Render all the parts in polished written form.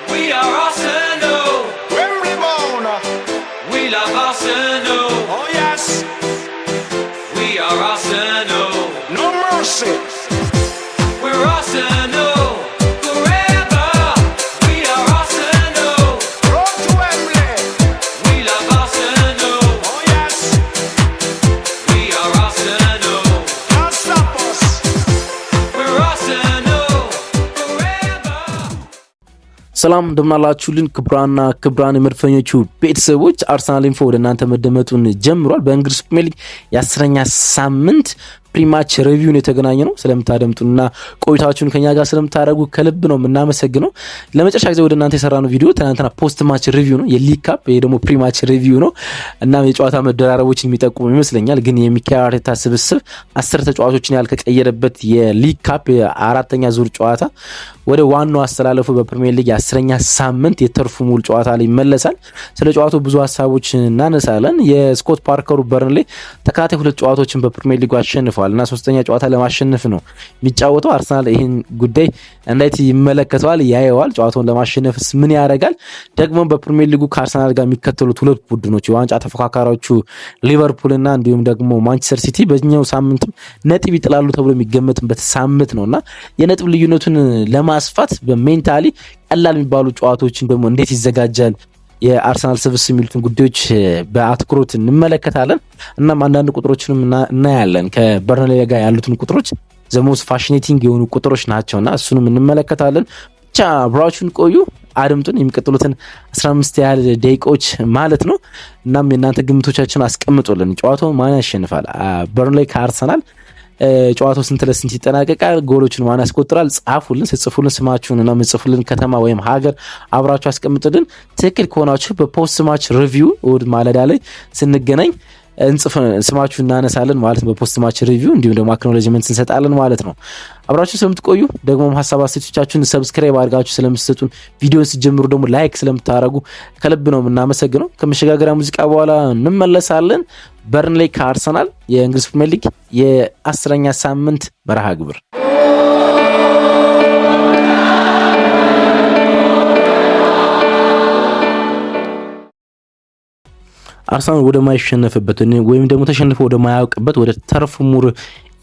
We are Arsenal. Wembley bound. We love Arsenal. Oh yes. We are Arsenal. No mercy. We're Arsenal forever. We are Arsenal. Road to Wembley. We love Arsenal. Oh yes. We are Arsenal. Can't stop us. We're Arsenal forever. ሰላም እንደምናላችሁልን ክብራን የመድፈኞቹ ቤተሰቦች አርሰናል ኢንፎ ወደ እናንተ መደመጡን ጀምሯል። በእንግሊዝ ፕሪሚየር ሊግ የ10ኛ ሳምንት ፕሪማች ሪቪውን የተገናኘ ነው። ስለምታደምጡና ቆይታችሁን ከኛ ጋር ስለምታደርጉ ከልብ ነው የምናመሰግነው። ለመጨረሻ ጊዜ ወደ እናንተ የሰራነው ቪዲዮ ትናንትና ፖስት ማች ሪቪው ነው፣ የሊግ ካፕ። ይሄ ደግሞ ፕሪማች ሪቪው ነው እና የጨዋታ መደራረቦችን የሚጠቁም ይመስለኛል። ግን የሚካኤል አርቴታ ስብስብ 10 ተጫዋቾችን ያልከቀየረበት የሊግ ካፕ የአራተኛ ዙር ጨዋታ ወደ ዋናው አስተላለፉ በፕሪሚየር ሊግ የ10ኛ ሳምንት የተርፉ ሙሉ ጨዋታ ላይ ይመለሳል። ስለ ጨዋታው ብዙ ሀሳቦች እናነሳለን። የስኮት ፓርከሩ በርንሌ ተከታታይ 2 ጨዋታዎችን በፕሪሚየር ሊግ አሸንፏል እና ሶስተኛ ጨዋታ ለማሸነፍ ነው የሚጫወተው። አርሰናል ይህን ጉዳይ እንዴት ይመለከተዋል? ያየዋል? ጨዋታውን ለማሸነፍስ ምን ያደርጋል? ደግሞ በፕሪሚየር ሊጉ ከአርሰናል ጋር የሚከተሉት 2 ቡድኖች የዋንጫ ተፎካካሪዎቹ ሊቨርፑል እና እንዲሁም ደግሞ ማንቸስተር ሲቲ በዚህኛው ሳምንት ነጥብ ይጥላሉ ተብሎ የሚገመትበት ሳምንት ነውና የነጥብ ልዩነቱን ለማስፋት በሜንታሊ ቀላል የሚባሉ ጨዋታዎችን ደግሞ እንዴት ይዘጋጃል የአርሰናል ስብስብ የሚሉትን ጉዳዮች በአትኩሮት እንመለከታለን። እናም አንዳንድ ቁጥሮችንም እናያለን። ከበርንሌ ጋር ያሉትን ቁጥሮች ዘሞስ ፋሽኔቲንግ የሆኑ ቁጥሮች ናቸውና እሱንም እንመለከታለን። ብቻ አብራችሁን ቆዩ፣ አድምጡን። የሚቀጥሉትን 15 ያህል ደቂቃዎች ማለት ነው። እናም የእናንተ ግምቶቻችሁን አስቀምጡልን። ጨዋታው ማን ያሸንፋል? በርንሌ ከአርሰናል ጨዋታው ስንት ለስንት ይጠናቀቃል? ጎሎችን ማን ያስቆጥራል? ጻፉልን። ስጽፉልን ስማችሁን እና ምጽፉልን ከተማ ወይም ሀገር አብራችሁ አስቀምጡልን። ትክክል ከሆናችሁ በፖስት ማች ሪቪው እሑድ ማለዳ ላይ ስንገናኝ ስማችሁ እናነሳለን ማለት ነው። በፖስት ማች ሪቪው እንዲሁም ደግሞ አክኖሌጅመንት እንሰጣለን ማለት ነው። አብራችሁ ስለምትቆዩ ደግሞ ሀሳብ አስተያየቶቻችሁን ሰብስክራይብ አድርጋችሁ ስለምትሰጡን ቪዲዮን ሲጀምሩ ደግሞ ላይክ ስለምታደርጉ ከልብ ነው የምናመሰግነው። ከመሸጋገሪያ ሙዚቃ በኋላ እንመለሳለን። በርንሌ ከአርሰናል የእንግሊዝ ፕሪሚየር ሊግ የ10ኛ ሳምንት መርሃ ግብር አርሰናል ወደ ማይሸነፍበት ወይም ደግሞ ተሸንፎ ወደ ማያውቅበት ወደ ተርፍ ሙር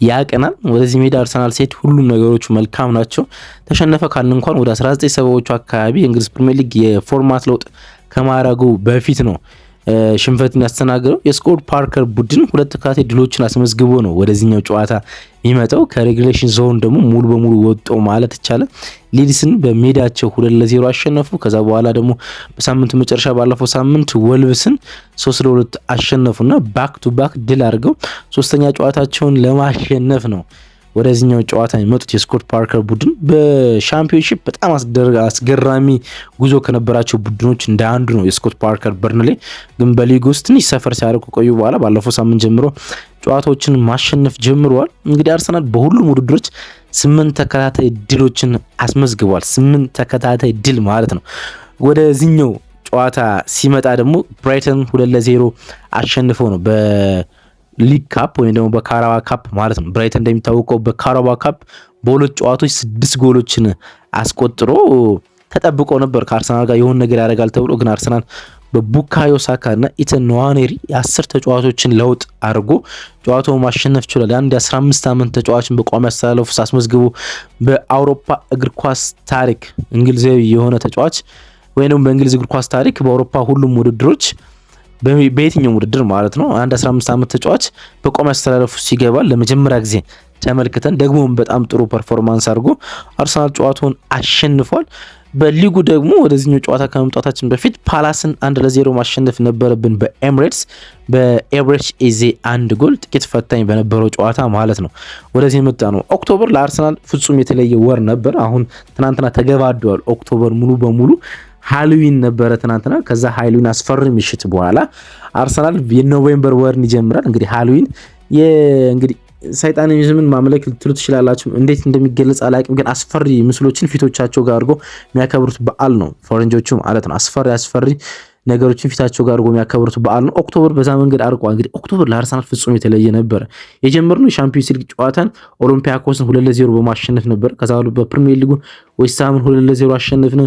ያቀናል። ወደዚህ ሜዳ አርሰናል ሴት ሁሉም ነገሮች መልካም ናቸው። ተሸነፈ ካልን እንኳን ወደ 1970ዎቹ አካባቢ የእንግሊዝ ፕሪሚየር ሊግ የፎርማት ለውጥ ከማድረጉ በፊት ነው ሽንፈትን ያስተናገረው። የስኮት ፓርከር ቡድን 2 ተከታታይ ድሎችን አስመዝግቦ ነው ወደዚህኛው ጨዋታ የሚመጣው። ከሬጉሌሽን ዞን ደግሞ ሙሉ በሙሉ ወጥቶ ማለት ይቻላል። ሊድስን በሜዳቸው 2-0 አሸነፉ። ከዛ በኋላ ደግሞ በሳምንቱ መጨረሻ ባለፈው ሳምንት ወልቭስን 3-2 አሸነፉና ባክ ቱ ባክ ድል አድርገው ሶስተኛ ጨዋታቸውን ለማሸነፍ ነው ወደዚህኛው ጨዋታ የመጡት። የስኮት ፓርከር ቡድን በሻምፒዮንሺፕ በጣም አስገራሚ ጉዞ ከነበራቸው ቡድኖች እንደ አንዱ ነው የስኮት ፓርከር በርንሌ። ግን በሊግ ውስጥ ትንሽ ሰፈር ሲያደርጉ ቆዩ በኋላ ባለፈው ሳምንት ጀምሮ ጨዋታዎችን ማሸነፍ ጀምረዋል። እንግዲህ አርሰናል በሁሉም ውድድሮች 8 ተከታታይ ድሎችን አስመዝግቧል። 8 ተከታታይ ድል ማለት ነው። ወደዚህኛው ጨዋታ ሲመጣ ደግሞ ብራይተን 2-0 አሸንፈው ነው ሊግ ካፕ ወይም ደግሞ በካራባ ካፕ ማለት ነው። ብራይተን እንደሚታወቀው በካራባ ካፕ በ2 ጨዋታዎች 6 ጎሎችን አስቆጥሮ ተጠብቆ ነበር ከአርሰናል ጋር የሆነ ነገር ያደርጋል ተብሎ። ግን አርሰናል በቡካዮ ሳካ እና ኢተን ንዋኔሪ የ10 ተጫዋቾችን ለውጥ አድርጎ ጨዋታውን ማሸነፍ ችሏል። አንድ የ15 ዓመት ተጫዋችን በቋሚ አስተላለፉ አስመዝግቦ በአውሮፓ እግር ኳስ ታሪክ እንግሊዛዊ የሆነ ተጫዋች ወይም በእንግሊዝ እግር ኳስ ታሪክ በአውሮፓ ሁሉም ውድድሮች በየትኛው ውድድር ማለት ነው አንድ 15 ዓመት ተጫዋች በቋሚ አስተላለፉ ሲገባ ለመጀመሪያ ጊዜ ተመልክተን ደግሞ በጣም ጥሩ ፐርፎርማንስ አድርጎ አርሰናል ጨዋታውን አሸንፏል። በሊጉ ደግሞ ወደዚህኛው ጨዋታ ከመምጣታችን በፊት ፓላስን 1-0 ማሸነፍ ነበረብን በኤምሬትስ ኤዜ 1 ጎል ጥቂት ፈታኝ በነበረው ጨዋታ ማለት ነው ወደዚህ መጣ ነው። ኦክቶበር ለአርሰናል ፍጹም የተለየ ወር ነበር። አሁን ትናንትና ተገባዷል። ኦክቶበር ሙሉ በሙሉ ሃሎዊን ነበረ ትናንትና። ከዛ ሃሎዊን አስፈሪ ምሽት በኋላ አርሰናል የኖቬምበር ወርን ይጀምራል። እንግዲህ ሃሎዊን እንግዲህ ሰይጣኒዝምን ማምለክ ልትሉ ትችላላችሁ። እንዴት እንደሚገለጽ አላውቅም፣ ግን አስፈሪ ምስሎችን ፊቶቻቸው ጋር አድርጎ የሚያከብሩት በዓል ነው ፈረንጆቹ ማለት ነው። አስፈሪ ነገሮችን ፊታቸው ጋር አድርጎ የሚያከብሩት በዓል ነው። ኦክቶበር በዛ መንገድ አርቋል። እንግዲህ ኦክቶበር ለአርሰናል ፍጹም የተለየ ነበር። የጀመርነው የሻምፒዮንስ ሊግ ጨዋታን ኦሎምፒያኮስን 2-0 በማሸነፍ ነበር። ከዛ በኋላ በፕሪሚየር ሊጉ ዌስትሃምን 2-0 አሸነፍን።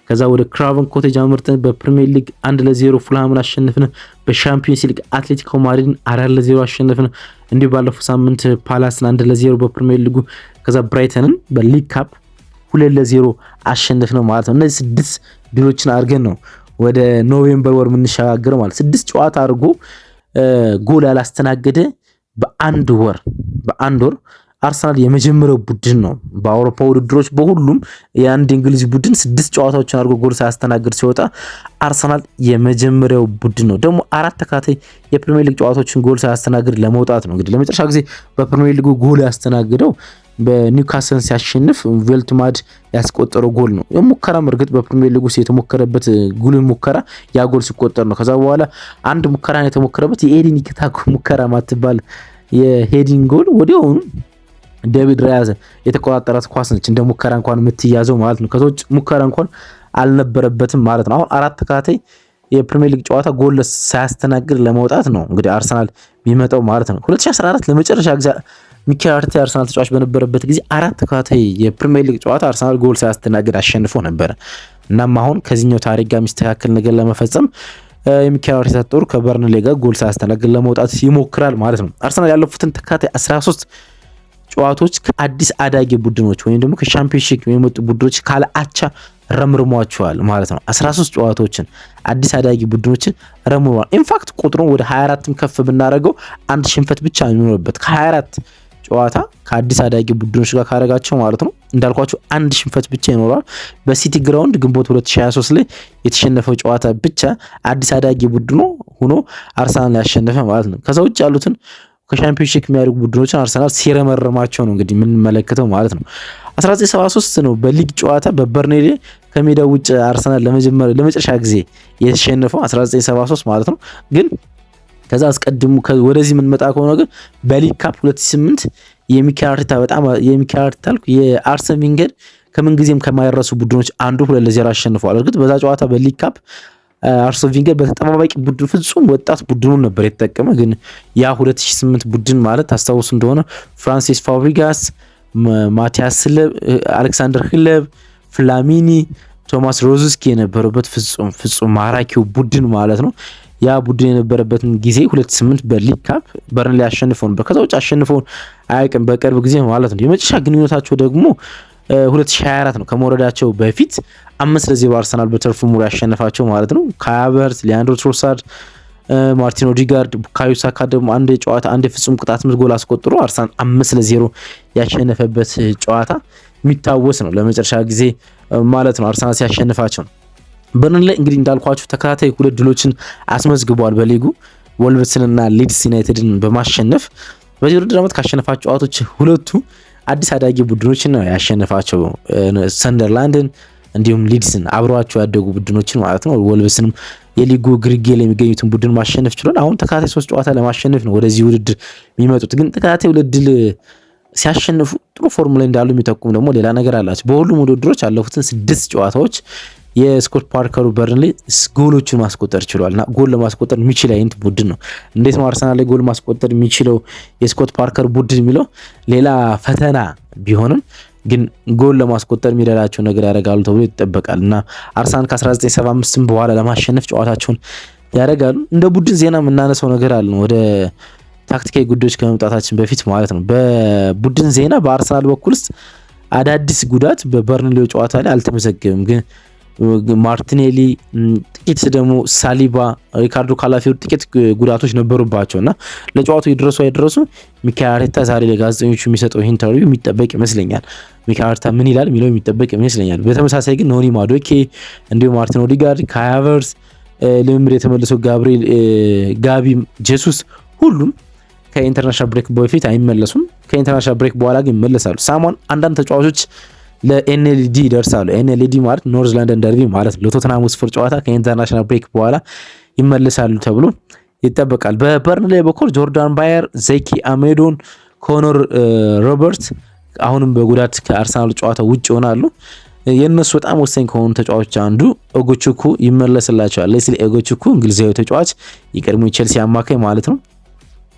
ከዛ ወደ ክራቨን ኮቴጅ አምርተን በፕሪሚየር ሊግ 1-0 ፉልሃምን አሸንፍን። በሻምፒዮንስ ሊግ አትሌቲኮ ማድሪድን 4-0 አሸንፍን። እንዲሁ ባለፈው ሳምንት ፓላስን 1-0 በፕሪሚየር ሊጉ፣ ከዛ ብራይተንን በሊግ ካፕ 2-0 አሸንፍን ማለት ነው። እነዚህ 6 ድሎችን አድርገን ነው ወደ ኖቬምበር ወር የምንሸጋገረው ማለት 6 ጨዋታ አድርጎ ጎል ያላስተናገደ በአንድ ወር አርሰናል የመጀመሪያው ቡድን ነው። በአውሮፓ ውድድሮች በሁሉም የአንድ እንግሊዝ ቡድን 6 ጨዋታዎችን አድርጎ ጎል ሳያስተናግድ ሲወጣ አርሰናል የመጀመሪያው ቡድን ነው። ደግሞ 4 ተከታታይ የፕሪሚየር ሊግ ጨዋታዎችን ጎል ሳያስተናግድ ለመውጣት ነው። እንግዲህ ለመጨረሻ ጊዜ በፕሪሚየር ሊጉ ጎል ያስተናግደው በኒውካስልን ሲያሸንፍ ቬልትማድ ያስቆጠረው ጎል ነው። የሙከራም እርግጥ በፕሪሚየር ሊጉ የተሞከረበት ጉልህ ሙከራ ያ ጎል ሲቆጠር ነው። ከዛ በኋላ አንድ ሙከራን የተሞከረበት የኤዲን ኢኬታኮ ሙከራ ማትባል የሄዲንግ ጎል ወዲያውኑ ዴቪድ ራያዝ የተቆጣጠራት ኳስ ነች እንደ ሙከራ እንኳን የምትያዘው ማለት ነው። ከዛ ውጭ ሙከራ እንኳን አልነበረበትም ማለት ነው። አሁን 4 ተከታታይ የፕሪሚየር ሊግ ጨዋታ ጎል ሳያስተናግድ ለመውጣት ነው እንግዲህ አርሰናል ቢመጣው ማለት ነው። 2014 ለመጨረሻ ጊዜ ሚኬል አርቴታ አርሰናል ተጫዋች በነበረበት ጊዜ 4 ተከታታይ የፕሪሚየር ሊግ ጨዋታ አርሰናል ጎል ሳያስተናግድ አሸንፎ ነበር። እናም አሁን ከዚህኛው ታሪክ ጋር የሚስተካከል ነገር ለመፈጸም የሚኬል አርቴታ ጦር ከበርንሌ ጋር ጎል ሳያስተናግድ ለመውጣት ይሞክራል ማለት ነው። አርሰናል ያለፉትን ተከታታይ 13 ጨዋታዎች ከአዲስ አዳጊ ቡድኖች ወይም ደግሞ ከሻምፒዮንሺፕ የሚመጡ ቡድኖች ካለ አቻ ረምርሟቸዋል ማለት ነው። 13 ጨዋታዎችን አዲስ አዳጊ ቡድኖችን ረምርሟል። ኢንፋክት ቁጥሩን ወደ 24ም ከፍ ብናደርገው አንድ ሽንፈት ብቻ የሚኖርበት ከ24 ጨዋታ ከአዲስ አዳጊ ቡድኖች ጋር ካረጋቸው ማለት ነው እንዳልኳቸው አንድ ሽንፈት ብቻ ይኖራል። በሲቲ ግራውንድ ግንቦት 2023 ላይ የተሸነፈው ጨዋታ ብቻ አዲስ አዳጊ ቡድኑ ሆኖ አርሰናል ያሸነፈ ማለት ነው። ከዛ ውጭ ያሉትን ከሻምፒዮንሺፕ የሚያደርጉ ቡድኖችን አርሰናል ሲረመርማቸው ነው እንግዲህ የምንመለከተው ማለት ነው። 1973 ነው በሊግ ጨዋታ በበርንሌ ከሜዳው ውጭ አርሰናል ለመጨረሻ ጊዜ የተሸነፈው 1973 ማለት ነው። ግን ከዛ አስቀድሙ ወደዚህ የምንመጣ ከሆነ ግን በሊግ ካፕ 2008 የሚኬል አርቴታ የአርሰን ቬንገር ከምን ጊዜም ከማይረሱ ቡድኖች አንዱ 2-0 አሸንፈዋል። እርግጥ በዛ ጨዋታ በሊግ ካፕ አርሰን ቬንገር በተጠባባቂ ቡድን ፍጹም ወጣት ቡድኑን ነበር የተጠቀመ። ግን ያ 2008 ቡድን ማለት ታስታውሱ እንደሆነ ፍራንሲስ ፋብሪጋስ፣ ማቲያስ ስለብ፣ አሌክሳንደር ህለብ፣ ፍላሚኒ፣ ቶማስ ሮዝስኪ የነበሩበት ፍጹም ማራኪው ቡድን ማለት ነው። ያ ቡድን የነበረበትን ጊዜ 2008 በሊግ ካፕ በርንሌ አሸንፈው ነበር። ከዛ ውጭ አሸንፈውን አያውቅም በቅርብ ጊዜ ማለት ነው። የመጨረሻ ግንኙነታቸው ደግሞ 2024 ነው። ከመውረዳቸው በፊት 5-0 አርሰናል በተርፉ ሙሉ ያሸነፋቸው ማለት ነው። ካይ ሃቨርትዝ፣ ሊያንድሮ ትሮሳርድ፣ ማርቲን ኦዲጋርድ፣ ቡካዮ ሳካ ደግሞ አንድ የፍጹም ቅጣት ምት ጎል አስቆጥሮ አርሰናል 5-0 ያሸነፈበት ጨዋታ የሚታወስ ነው። ለመጨረሻ ጊዜ ማለት ነው አርሰናል ሲያሸንፋቸው ነው። በርንሌ እንግዲህ እንዳልኳችሁ ተከታታይ 2 ድሎችን አስመዝግቧል በሊጉ ወልቭስንና ሊድስ ዩናይትድን በማሸነፍ በዚህ ውድድር ዓመት ካሸነፋቸው ጨዋታዎች 2ቱ አዲስ አዳጊ ቡድኖችን ነው ያሸነፋቸው። ሰንደርላንድን እንዲሁም ሊድስን አብረዋቸው ያደጉ ቡድኖችን ማለት ነው። ወልቭስንም የሊጉ ግርጌ ላይ የሚገኙትን ቡድን ማሸነፍ ችሏል። አሁን ተከታታይ 3 ጨዋታ ለማሸነፍ ነው ወደዚህ ውድድር የሚመጡት። ግን ተከታታይ 2 ድል ሲያሸንፉ ጥሩ ፎርም ላይ እንዳሉ የሚጠቁም ደግሞ ሌላ ነገር አላቸው። በሁሉም ውድድሮች ያለፉትን 6 ጨዋታዎች የስኮት ፓርከሩ በርንሌ ጎሎችን ማስቆጠር ችሏል እና ጎል ለማስቆጠር የሚችል አይነት ቡድን ነው። እንዴት ነው አርሰናል ላይ ጎል ማስቆጠር የሚችለው የስኮት ፓርከር ቡድን የሚለው ሌላ ፈተና ቢሆንም ግን ጎል ለማስቆጠር የሚረዳቸው ነገር ያደርጋሉ ተብሎ ይጠበቃል እና አርሰናል ከ1975 በኋላ ለማሸነፍ ጨዋታቸውን ያደርጋሉ። እንደ ቡድን ዜና የምናነሳው ነገር አለ ወደ ታክቲካዊ ጉዳዮች ከመምጣታችን በፊት ማለት ነው። በቡድን ዜና በአርሰናል በኩል ውስጥ አዳዲስ ጉዳት በበርንሌው ጨዋታ ላይ አልተመዘገበም። ግን ማርቲኔሊ ጥቂት ደግሞ ሳሊባ፣ ሪካርዶ ካላፊዮሪ ጥቂት ጉዳቶች ነበሩባቸው እና ለጨዋታው ይድረሱ አይድረሱ ሚኬል አርቴታ ዛሬ ለጋዜጠኞቹ የሚሰጠው ኢንተርቪው የሚጠበቅ ይመስለኛል። ሚኬል አርቴታ ምን ይላል የሚለው የሚጠበቅ ይመስለኛል። በተመሳሳይ ግን ኖኒ ማዶኬ እንዲሁም ማርቲን ኦዲጋርድ፣ ካይ ሃቨርትዝ፣ ልምምድ የተመለሰው ጋቢ ጄሱስ ሁሉም ከኢንተርናሽናል ብሬክ በፊት አይመለሱም። ከኢንተርናሽናል ብሬክ በኋላ ግን ይመለሳሉ። ሳሞን አንዳንድ ተጫዋቾች ለኤንኤልዲ ይደርሳሉ። ኤንኤልዲ ማለት ኖርዝ ለንደን ደርቢ ማለት ነው። ለቶተንሃም ስፐር ጨዋታ ከኢንተርናሽናል ብሬክ በኋላ ይመለሳሉ ተብሎ ይጠበቃል። በበርንሌ በኩል ጆርዳን ባየር፣ ዜኪ አሜዶን፣ ኮኖር ሮበርት አሁንም በጉዳት ከአርሰናል ጨዋታ ውጭ ይሆናሉ። የእነሱ በጣም ወሳኝ ከሆኑ ተጫዋቾች አንዱ ኦጎቹኩ ይመለስላቸዋል። ሌስሊ ኦጎቹኩ እንግሊዛዊ ተጫዋች የቀድሞ ቼልሲ አማካይ ማለት ነው።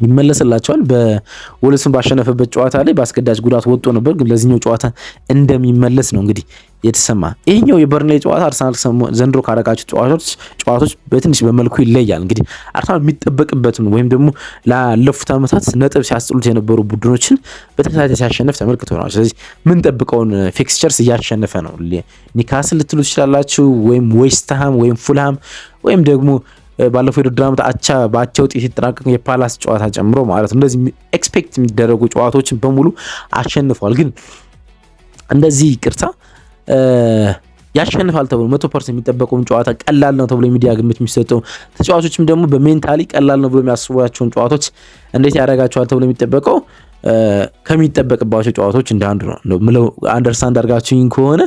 ይመለስላቸዋል። በወልቭስን ባሸነፈበት ጨዋታ ላይ በአስገዳጅ ጉዳት ወጥቶ ነበር፣ ግን ለዚህኛው ጨዋታ እንደሚመለስ ነው እንግዲህ የተሰማ። ይሄኛው የበርንሌ ጨዋታ አርሰናል ዘንድሮ ካረጋቸው ጨዋታዎች በትንሽ በመልኩ ይለያል። እንግዲህ አርሰናል የሚጠበቅበትን ወይም ደግሞ ላለፉት ዓመታት ነጥብ ሲያስጥሉት የነበሩ ቡድኖችን በተከታታይ ሲያሸንፍ ተመልክተናል። ስለዚህ ምን ጠብቀውን ፊክስቸርስ እያሸነፈ ነው። ኒካስል ልትሉ ትችላላችሁ፣ ወይም ዌስትሃም ወይም ፉልሃም ወይም ደግሞ ባለፈው የውድድር ዓመት በአቻ ውጤት የተጠናቀቀ የፓላስ ጨዋታ ጨምሮ ማለት ነው። እንደዚህ ኤክስፔክት የሚደረጉ ጨዋታዎችን በሙሉ አሸንፏል። ግን እንደዚህ ቅርታ ያሸንፋል ተብሎ 100% የሚጠበቀውን ጨዋታ ቀላል ነው ተብሎ የሚዲያ ግምት የሚሰጠው ተጫዋቾችም ደግሞ በሜንታሊ ቀላል ነው ብሎ የሚያስቧቸውን ጨዋታዎች እንዴት ያደርጋቸዋል ተብሎ የሚጠበቀው ከሚጠበቅባቸው ጨዋታዎች እንደ አንዱ ነው ምለው። አንደርስታንድ አድርጋችሁኝ ከሆነ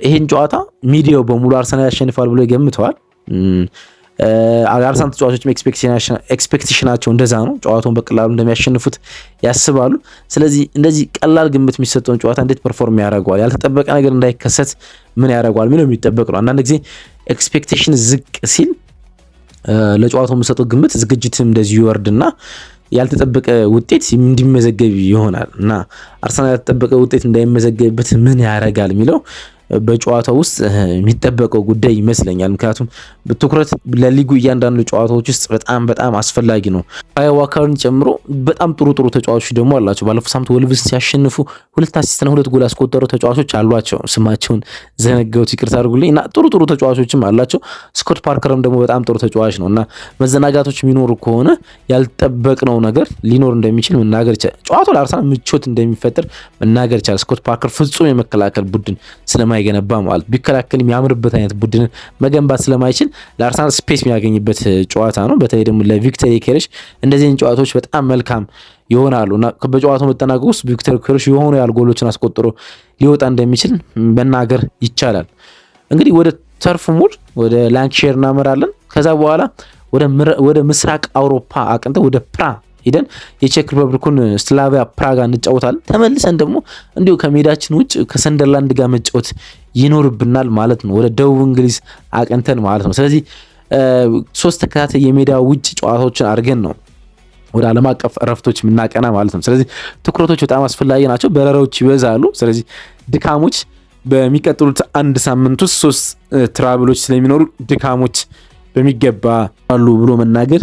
ይሄን ጨዋታ ሚዲያው በሙሉ አርሰናል ያሸንፋል ብሎ ይገምተዋል። አርሰናል ተጫዋቾችም ኤክስፔክቴሽናቸው እንደዛ ነው። ጨዋታውን በቀላሉ እንደሚያሸንፉት ያስባሉ። ስለዚህ እንደዚህ ቀላል ግምት የሚሰጠውን ጨዋታ እንዴት ፐርፎርም ያደርገዋል፣ ያልተጠበቀ ነገር እንዳይከሰት ምን ያደርገዋል ምን የሚጠበቅ ነው። አንዳንድ ጊዜ ኤክስፔክቴሽን ዝቅ ሲል ለጨዋታው የሚሰጠው ግምት ዝግጅትም እንደዚህ ይወርድና ያልተጠበቀ ውጤት እንዲመዘገብ ይሆናል እና አርሰናል ያልተጠበቀ ውጤት እንዳይመዘገብበት ምን ያደርጋል የሚለው በጨዋታው ውስጥ የሚጠበቀው ጉዳይ ይመስለኛል። ምክንያቱም በትኩረት ለሊጉ እያንዳንዱ ጨዋታዎች ውስጥ በጣም አስፈላጊ ነው። ካይ ዋከርን ጨምሮ በጣም ጥሩ ተጫዋቾች ደግሞ አላቸው። ባለፈው ሳምንት ወልቭስን ሲያሸንፉ 2 አሲስትና 2 ጎል ያስቆጠሩ ተጫዋቾች አሏቸው። ስማቸውን ዘነጋሁት፣ ይቅርታ አድርጉልኝ። እና ጥሩ ተጫዋቾችም አላቸው። ስኮት ፓርከርም ደግሞ በጣም ጥሩ ተጫዋች ነው እና መዘናጋቶች የሚኖሩ ከሆነ ያልጠበቅነው ነገር ሊኖር እንደሚችል መናገር ይቻላል። ጨዋታው ለአርሰናል ምቾት እንደሚፈጥር መናገር ይቻላል። ስኮት ፓርከር ፍጹም የመከላከል ቡድን ስለማይገነባ ማለት ቢከላከል የሚያምርበት አይነት ቡድንን መገንባት ስለማይችል ለአርሰናል ስፔስ የሚያገኝበት ጨዋታ ነው። በተለይ ደግሞ ለቪክተር ዮኬሬሽ እንደዚህ ጨዋታዎች በጣም መልካም ይሆናሉ እና በጨዋታው መጠናቀቅ ውስጥ ቪክተር ዮኬሬሽ የሆኑ ያህል ጎሎችን አስቆጥሮ ሊወጣ እንደሚችል መናገር ይቻላል። እንግዲህ ወደ ተርፍ ሙር ወደ ላንክሼር እናመራለን። ከዛ በኋላ ወደ ምስራቅ አውሮፓ አቅንተን ወደ ሄደን የቼክ ሪፐብሊኩን ስላቪያ ፕራጋ እንጫወታለን። ተመልሰን ደግሞ እንዲሁ ከሜዳችን ውጭ ከሰንደርላንድ ጋር መጫወት ይኖርብናል ማለት ነው። ወደ ደቡብ እንግሊዝ አቅንተን ማለት ነው። ስለዚህ 3 ተከታታይ የሜዳ ውጭ ጨዋታዎችን አድርገን ነው ወደ ዓለም አቀፍ እረፍቶች የምናቀና ማለት ነው። ስለዚህ ትኩረቶች በጣም አስፈላጊ ናቸው። በረራዎች ይበዛሉ። ስለዚህ ድካሞች በሚቀጥሉት አንድ ሳምንት ውስጥ 3 ትራቭሎች ስለሚኖሩ ድካሞች በሚገባ አሉ ብሎ መናገር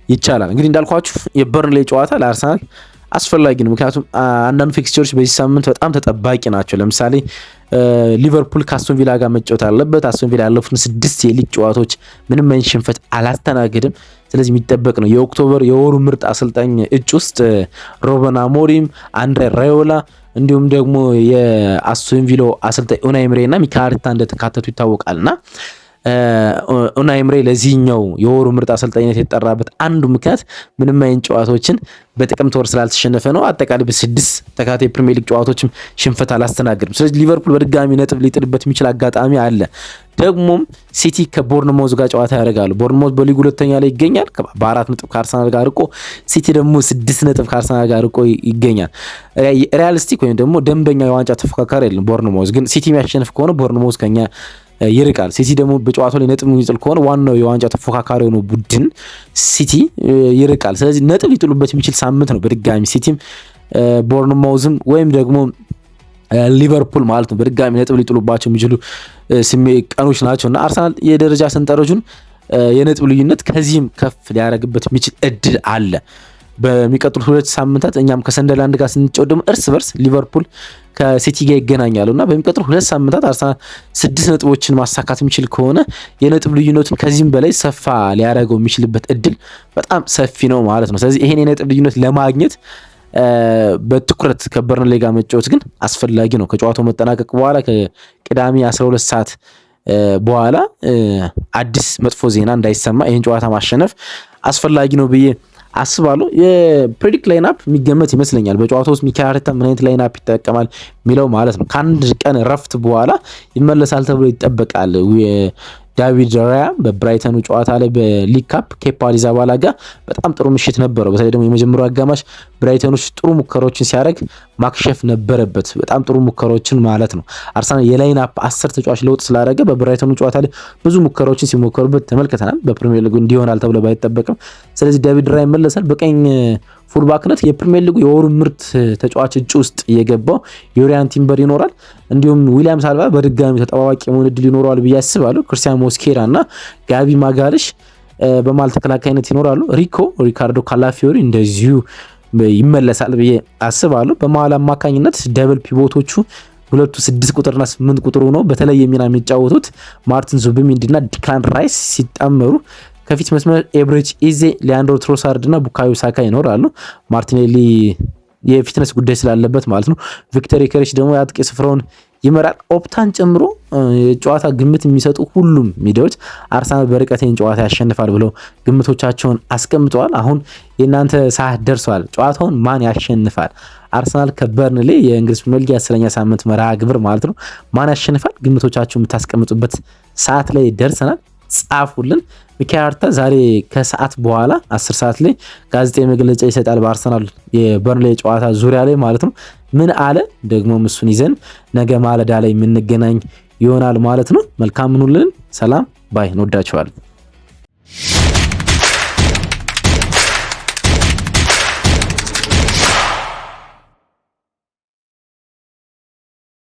ይቻላል። እንግዲህ እንዳልኳችሁ የበርንሌ ጨዋታ ለአርሰናል አስፈላጊ ነው። ምክንያቱም አንዳንድ ፊክስቸሮች በዚህ ሳምንት በጣም ተጠባቂ ናቸው። ለምሳሌ ሊቨርፑል ከአስቶን ቪላ ጋር መጫወት አለበት። አስቶን ቪላ ያለፉትን 6 የሊግ ጨዋታዎች ምንም አይነት ሽንፈት አላስተናገድም። ስለዚህ የሚጠበቅ ነው። የኦክቶበር የወሩ ምርጥ አሰልጣኝ እጩ ውስጥ ሩበን አሞሪም፣ አንድሬ ራዮላ እንዲሁም ደግሞ የአስቶን ቪላው አሰልጣኝ ኡናይ ኤምሬና ሚኬል አርቴታ እንደተካተቱ ይታወቃልና ኡናይ ኤምሬ ለዚህኛው የወሩ ምርጥ አሰልጣኝነት የተጠራበት አንዱ ምክንያት ምንም አይነት ጨዋታዎችን በጥቅምት ወር ስላልተሸነፈ ነው። አጠቃላይ በ6 ተከታታይ ፕሪሚየር ሊግ ጨዋታዎችም ሽንፈት አላስተናገድም። ስለዚህ ሊቨርፑል በድጋሚ ነጥብ ሊጥልበት የሚችል አጋጣሚ አለ። ደግሞም ሲቲ ከቦርንማውዝ ጋር ጨዋታ ያደርጋሉ። ቦርንማውዝ በሊጉ 2ኛ ላይ ይገኛል በ4 ነጥብ ከአርሰናል ጋር ርቆ፣ ሲቲ ደግሞ 6 ነጥብ ከአርሰናል ጋር ርቆ ይገኛል። ሪያሊስቲክ ወይም ደግሞ ደንበኛ የዋንጫ ተፎካካሪ አይደለም ቦርንማውዝ። ግን ሲቲ የሚያሸንፍ ከሆነ ቦርንማውዝ ከኛ ይርቃል። ሲቲ ደግሞ በጨዋታው ላይ ነጥብ የሚጥል ከሆነ ዋናው የዋንጫ ተፎካካሪ የሆነው ቡድን ሲቲ ይርቃል። ስለዚህ ነጥብ ሊጥሉበት የሚችል ሳምንት ነው። በድጋሚ ሲቲም ቦርንማውዝም ወይም ደግሞ ሊቨርፑል ማለት ነው በድጋሚ ነጥብ ሊጥሉባቸው የሚችሉ ቀኖች ናቸው እና አርሰናል የደረጃ ሰንጠረዡን የነጥብ ልዩነት ከዚህም ከፍ ሊያደርግበት የሚችል እድል አለ። በሚቀጥሉት 2 ሳምንታት እኛም ከሰንደርላንድ ጋር ስንጫወት ደግሞ እርስ በርስ ሊቨርፑል ከሲቲ ጋር ይገናኛሉ እና በሚቀጥሉት 2 ሳምንታት አርሰናል 6 ነጥቦችን ማሳካት የሚችል ከሆነ የነጥብ ልዩነቱን ከዚህም በላይ ሰፋ ሊያደርገው የሚችልበት እድል በጣም ሰፊ ነው ማለት ነው። ስለዚህ ይሄን የነጥብ ልዩነት ለማግኘት በትኩረት ከበርንሌ ጋር መጫወት ግን አስፈላጊ ነው። ከጨዋታው መጠናቀቅ በኋላ ከቅዳሜ 12 ሰዓት በኋላ አዲስ መጥፎ ዜና እንዳይሰማ ይህን ጨዋታ ማሸነፍ አስፈላጊ ነው ብዬ አስባለሁ። የፕሬዲክት ላይናፕ የሚገመት ይመስለኛል። በጨዋታው ውስጥ ሚኬል አርቴታ ምን አይነት ላይናፕ ይጠቀማል የሚለው ማለት ነው። ከአንድ ቀን ረፍት በኋላ ይመለሳል ተብሎ ይጠበቃል። ዳቪድ ራያ በብራይተኑ ጨዋታ ላይ በሊግ ካፕ ኬፓ አሪዛባላጋ በጣም ጥሩ ምሽት ነበረው። በተለይ ደግሞ የመጀመሪያው አጋማሽ ብራይተኖች ጥሩ ሙከራዎችን ሲያደርግ ማክሸፍ ነበረበት። በጣም ጥሩ ሙከራዎችን ማለት ነው። አርሰናል የላይን አፕ 10 ተጫዋች ለውጥ ስላደረገ በብራይተኑ ጨዋታ ላይ ብዙ ሙከራዎችን ሲሞከሩበት ተመልክተናል። በፕሪሚየር ሊጉ እንዲሆናል ተብሎ ባይጠበቅም፣ ስለዚህ ዴቪድ ራያ ይመለሳል። በቀኝ ፉልባክነት የፕሪሚየር ሊጉ የወሩ ምርጥ ተጫዋች እጩ ውስጥ የገባው ዩሪያን ቲምበር ይኖራል። እንዲሁም ዊሊያም ሳልባ በድጋሚ ተጠባባቂ መሆን እድል ይኖረዋል ብዬ አስባለሁ። ክርስቲያን ሞስኬራ እና ጋቢ ማጋልሽ በማል ተከላካይነት ይኖራሉ። ሪካርዶ ካላፊዮሪ እንደዚሁ ይመለሳል ብዬ አስባለሁ። በመሀል አማካኝነት ደብል ፒቮቶቹ ሁለቱ 6 ቁጥርና 8 ቁጥር ሆነው በተለየ ሚና የሚጫወቱት ማርቲን ዙቢሜንዲና ዲክላን ራይስ ሲጣመሩ ከፊት መስመር ኤብሬች ኢዜ፣ ሊያንድሮ ትሮሳርድ እና ቡካዮ ሳካ ይኖራሉ። ማርቲኔሊ የፊትነስ ጉዳይ ስላለበት ማለት ነው። ቪክተር ዮኬሬሽ ደግሞ የአጥቂ ስፍራውን ይመራል። ኦፕታን ጨምሮ የጨዋታ ግምት የሚሰጡ ሁሉም ሚዲያዎች አርሰናል በርቀት ጨዋታ ያሸንፋል ብለው ግምቶቻቸውን አስቀምጠዋል። አሁን የእናንተ ሰዓት ደርሷል። ጨዋታውን ማን ያሸንፋል? አርሰናል ከበርንሌ የእንግሊዝ ፕሪሚየር ሊግ 10ኛ ሳምንት መርሃ ግብር ማለት ነው። ማን ያሸንፋል? ግምቶቻችሁን የምታስቀምጡበት ሰዓት ላይ ደርሰናል። ጻፉልን። ሚካኤል አርቴታ ዛሬ ከሰዓት በኋላ 10 ሰዓት ላይ ጋዜጣዊ መግለጫ ይሰጣል በአርሰናል የበርንሌ ጨዋታ ዙሪያ ላይ ማለት ነው። ምን አለ ደግሞ እሱን ይዘን ነገ ማለዳ ላይ የምንገናኝ ይሆናል ማለት ነው። መልካም ሁኑልን። ሰላም ባይ። እንወዳችኋለን።